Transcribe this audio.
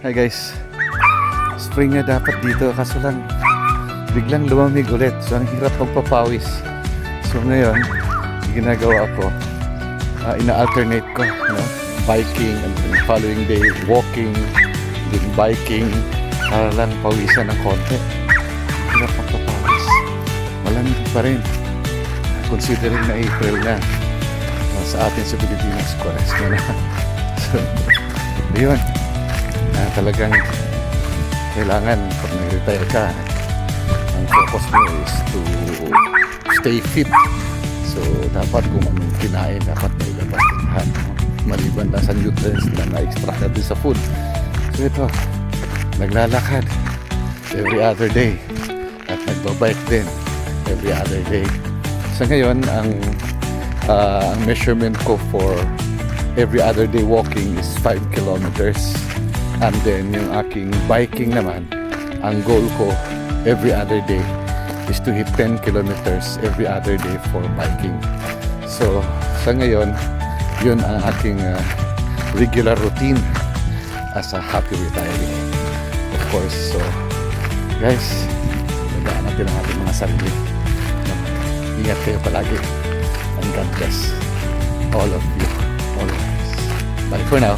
Hi guys, spring na dapat dito kaso lang biglang lumamig ulit, so ang hirap magpapawis. So ngayon ginagawa ko, ina-alternate ko, biking, and then following day walking, then biking, para lang pawisan ng konti. Hirap magpapawis, malamig pa rin considering na April na. Sa atin sa Pilipinas, Quaresma na. So yun, talagang kailangan pag nag-retire ka, ang focus mo is to stay fit. So dapat kung anong kinain, dapat mailabas din lahat, maliban na sa nutrients na na-extract natin sa food. So ito, naglalakad every other day at nagbabike din every other day. So ngayon, ang measurement ko for every other day walking is 5 kilometers. And then yung aking biking naman, ang goal ko every other day is to hit 10 kilometers every other day for biking. So sa ngayon, yun ang aking regular routine as a happy retiree, of course. So guys, magdaan natin ang ating mga sarili. Ingat kayo palagi. And God bless all of you always. Bye for now.